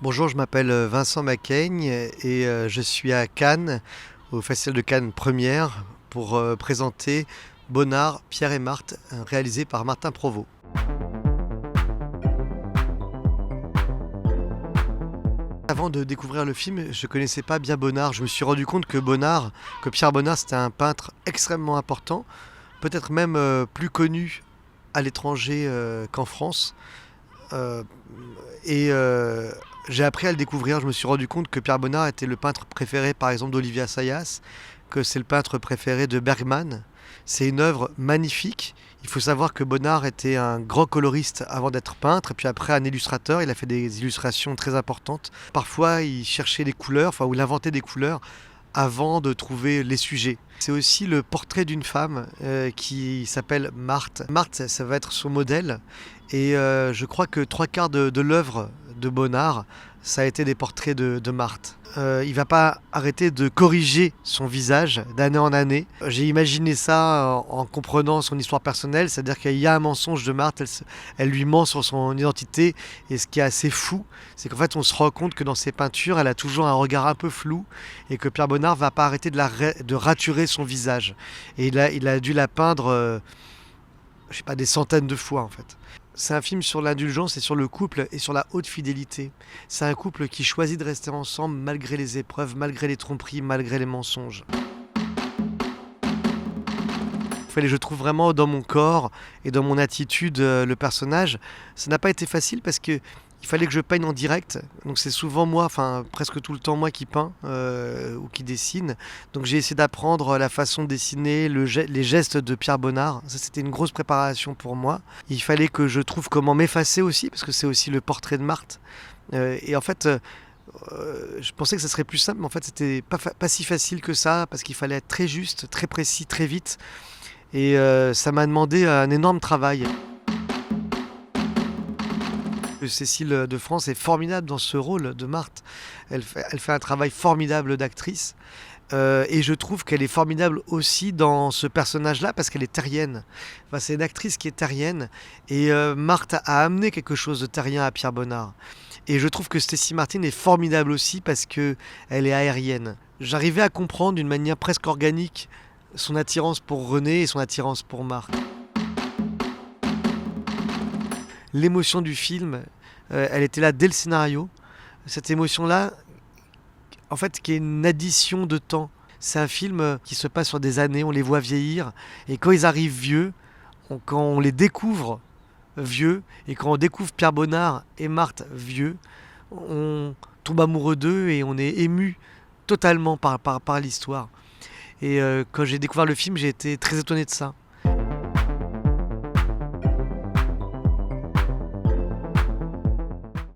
Bonjour, je m'appelle Vincent Macaigne et je suis à Cannes, au Festival de Cannes Première, pour présenter Bonnard, Pierre et Marthe, réalisé par Martin Provost. Avant de découvrir le film, je ne connaissais pas bien Bonnard. Je me suis rendu compte que Pierre Bonnard, c'était un peintre extrêmement important, peut-être même plus connu à l'étranger qu'en France. Euh, et j'ai appris à le découvrir. Je me suis rendu compte que Pierre Bonnard était le peintre préféré, par exemple, d'Olivier Assayas, que c'est le peintre préféré de Bergman. C'est une œuvre magnifique. Il faut savoir que Bonnard était un grand coloriste avant d'être peintre, et puis après un illustrateur. Il a fait des illustrations très importantes. Parfois, il cherchait des couleurs, ou il inventait des couleurs avant de trouver les sujets. C'est aussi le portrait d'une femme qui s'appelle Marthe. Marthe, ça va être son modèle. Et je crois que trois quarts de l'œuvre de Bonnard, ça a été des portraits de Marthe. Il va pas arrêter de corriger son visage d'année en année. J'ai imaginé ça en comprenant son histoire personnelle, c'est-à-dire qu'il y a un mensonge de Marthe, elle lui ment sur son identité, et ce qui est assez fou, c'est qu'en fait on se rend compte que dans ses peintures, elle a toujours un regard un peu flou, et que Pierre Bonnard va pas arrêter de raturer son visage. Et il a dû la peindre, je sais pas, des centaines de fois en fait. C'est un film sur l'indulgence et sur le couple et sur la haute fidélité. C'est un couple qui choisit de rester ensemble malgré les épreuves, malgré les tromperies, malgré les mensonges. Je trouve vraiment dans mon corps et dans mon attitude le personnage. Ça n'a pas été facile parce que il fallait que je peigne en direct. Donc c'est souvent moi, enfin presque tout le temps moi qui peins ou qui dessine. Donc j'ai essayé d'apprendre la façon de dessiner, les gestes de Pierre Bonnard. Ça c'était une grosse préparation pour moi. Il fallait que je trouve comment m'effacer aussi, parce que c'est aussi le portrait de Marthe. Et en fait, je pensais que ça serait plus simple, mais en fait c'était pas si facile que ça, parce qu'il fallait être très juste, très précis, très vite. Et ça m'a demandé un énorme travail. Cécile de France est formidable dans ce rôle de Marthe. Elle fait un travail formidable d'actrice. Et je trouve qu'elle est formidable aussi dans ce personnage-là parce qu'elle est terrienne. Enfin, c'est une actrice qui est terrienne. Et Marthe a amené quelque chose de terrien à Pierre Bonnard. Et je trouve que Stacey Martin est formidable aussi parce qu'elle est aérienne. J'arrivais à comprendre d'une manière presque organique son attirance pour René et son attirance pour Marthe. L'émotion du film, elle était là dès le scénario. Cette émotion-là, en fait, qui est une addition de temps. C'est un film qui se passe sur des années, on les voit vieillir, et quand ils arrivent vieux, quand on les découvre vieux, et quand on découvre Pierre Bonnard et Marthe vieux, on tombe amoureux d'eux et on est ému totalement par l'histoire. Et quand j'ai découvert le film, j'ai été très étonné de ça.